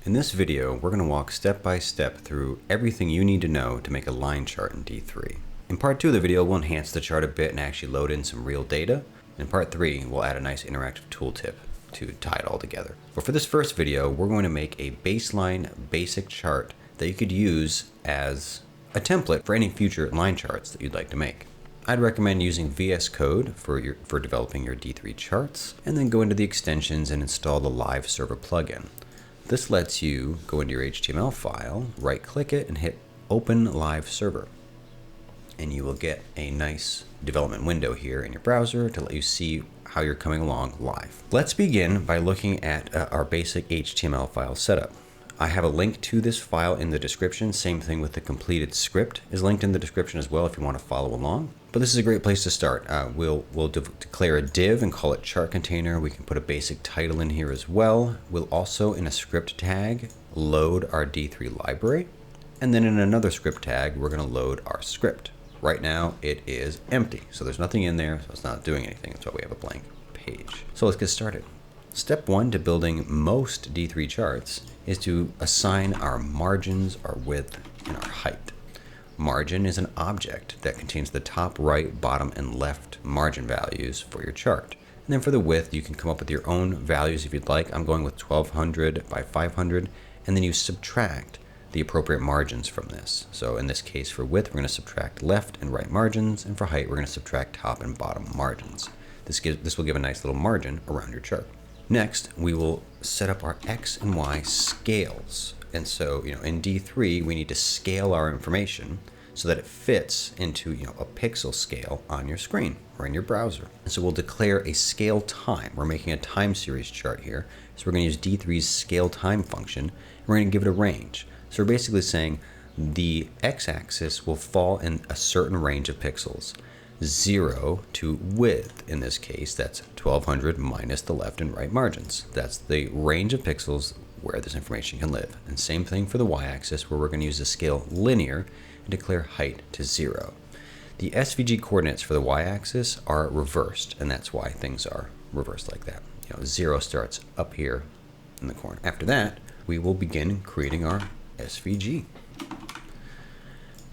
In this video, we're going to walk step by step through everything you need to know to make a line chart in D3. In part 2 of the video, we'll enhance the chart a bit and actually load in some real data. In part 3, we'll add a nice interactive tooltip to tie it all together. But for this first video, we're going to make a baseline basic chart that you could use as a template for any future line charts that you'd like to make. I'd recommend using VS Code for developing your D3 charts, and then go into the extensions and install the live server plugin. This lets you go into your HTML file, right click it and hit open live server. And you will get a nice development window here in your browser to let you see how you're coming along live. Let's begin by looking at our basic HTML file setup. I have a link to this file in the description. Same thing with the completed script is linked in the description as well if you want to follow along. But this is a great place to start. We'll declare a div and call it chart container. We can put a basic title in here as well. We'll also, in a script tag, load our D3 library. And then in another script tag, we're going to load our script. Right now it is empty, so there's nothing in there, so it's not doing anything. That's why we have a blank page. So let's get started. Step 1 to building most D3 charts is to assign our margins, our width, and our height. Margin is an object that contains the top, right, bottom, and left margin values for your chart. And then for the width, you can come up with your own values if you'd like. I'm going with 1200 by 500, and then you subtract the appropriate margins from this. So in this case, for width, we're going to subtract left and right margins, and for height, we're going to subtract top and bottom margins. This will give a nice little margin around your chart. Next, we will set up our X and Y scales. And so, in D3, we need to scale our information so that it fits into, a pixel scale on your screen or in your browser. And so we'll declare a scale time. We're making a time series chart here. So we're going to use D3's scale time function, and we're going to give it a range. So we're basically saying the x-axis will fall in a certain range of pixels. 0 to width, in this case, that's 1200 minus the left and right margins. That's the range of pixels where this information can live. And same thing for the y-axis, where we're going to use the scale linear and declare height to 0. The SVG coordinates for the y-axis are reversed, and that's why things are reversed like that. 0 starts up here in the corner. After that, we will begin creating our SVG.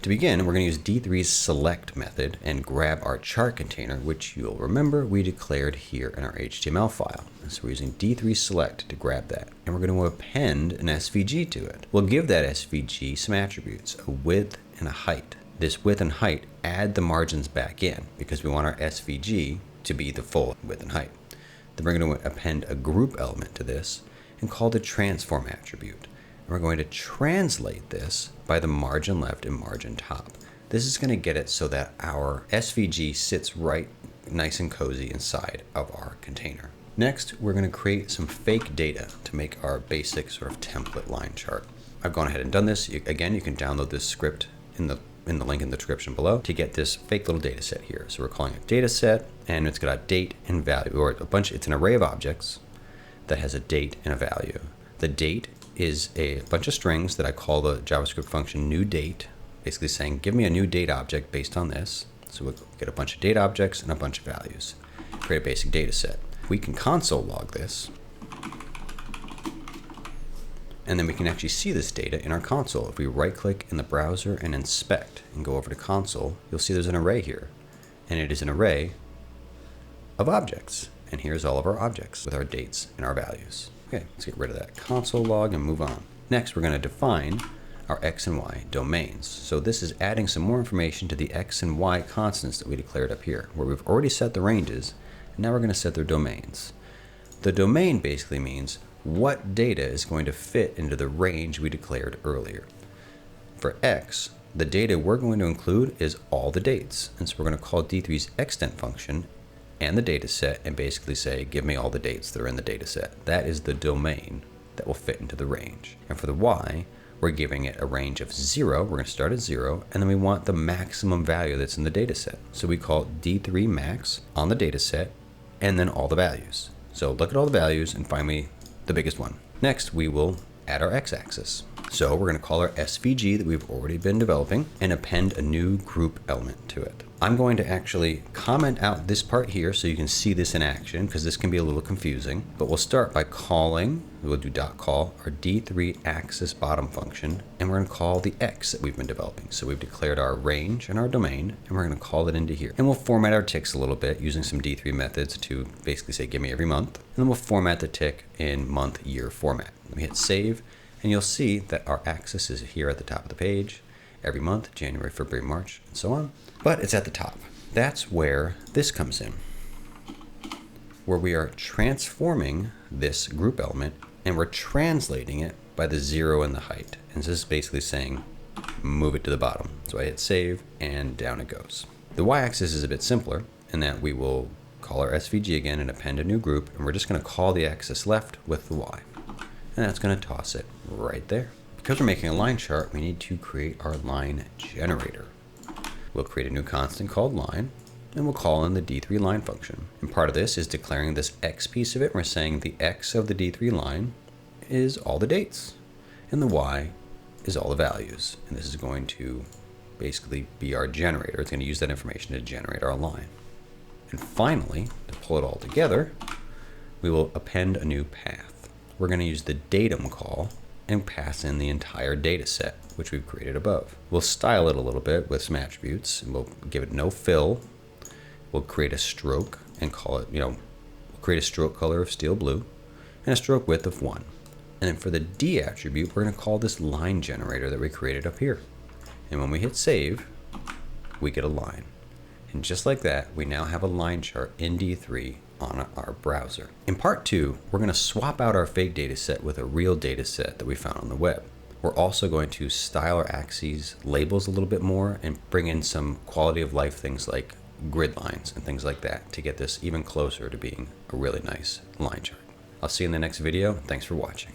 To begin, we're going to use D3's select method and grab our chart container, which you'll remember we declared here in our HTML file. And so we're using D3 select to grab that, and we're going to append an SVG to it. We'll give that SVG some attributes, a width and a height. This width and height add the margins back in because we want our SVG to be the full width and height. Then we're going to append a group element to this and call the transform attribute. We're going to translate this by the margin left and margin top. This is going to get it so that our SVG sits right nice and cozy inside of our container. Next, we're going to create some fake data to make our basic sort of template line chart. I've gone ahead and done this. Again, you can download this script in the link in the description below to get this fake little data set here. So we're calling it data set, and it's got a date and value, or it's an array of objects that has a date and a value. The date is a bunch of strings that I call the JavaScript function new date, basically saying, give me a new date object based on this. So we'll get a bunch of date objects and a bunch of values, create a basic data set. We can console log this, and then we can actually see this data in our console. If we right click in the browser and inspect and go over to console, you'll see there's an array here, and it is an array of objects. And here's all of our objects with our dates and our values. Okay, let's get rid of that console log and move on. Next, we're going to define our X and Y domains. So this is adding some more information to the X and Y constants that we declared up here, where we've already set the ranges, and now we're going to set their domains. The domain basically means what data is going to fit into the range we declared earlier. For X, the data we're going to include is all the dates. And so we're going to call D3's extent function and the data set and basically say, give me all the dates that are in the data set. That is the domain that will fit into the range. And for the Y, we're giving it a range of 0. We're going to start at 0, and then we want the maximum value that's in the data set. So we call D3 max on the data set and then all the values. So look at all the values and find me the biggest one. Next, we will add our x-axis. So we're going to call our SVG that we've already been developing and append a new group element to it. I'm going to actually comment out this part here so you can see this in action, because this can be a little confusing. But we'll start by we'll do .call our D3 axis bottom function, and we're going to call the X that we've been developing. So we've declared our range and our domain, and we're going to call it into here. And we'll format our ticks a little bit using some D3 methods to basically say, give me every month. And then we'll format the tick in month year format. We hit save, and you'll see that our axis is here at the top of the page. Every month, January, February, March, and so on. But it's at the top. That's where this comes in, where we are transforming this group element and we're translating it by the 0 and the height. And this is basically saying, move it to the bottom. So I hit save and down it goes. The y-axis is a bit simpler in that we will call our SVG again and append a new group, and we're just going to call the axis left with the y. And that's going to toss it right there. Because we're making a line chart, we need to create our line generator. We'll create a new constant called line, and we'll call in the D3 line function. And part of this is declaring this X piece of it. We're saying the X of the D3 line is all the dates, and the Y is all the values. And this is going to basically be our generator. It's going to use that information to generate our line. And finally, to pull it all together, we will append a new path. We're going to use the datum call and pass in the entire data set, which we've created above. We'll style it a little bit with some attributes, and we'll give it no fill. We'll create a stroke and call it, we'll create a stroke color of steel blue and a stroke width of 1. And then for the D attribute, we're going to call this line generator that we created up here. And when we hit save, we get a line. And just like that, we now have a line chart in D3 on our browser. In part 2, we're going to swap out our fake data set with a real data set that we found on the web. We're also going to style our axes, labels a little bit more, and bring in some quality of life things like grid lines and things like that to get this even closer to being a really nice line chart. I'll see you in the next video. Thanks for watching.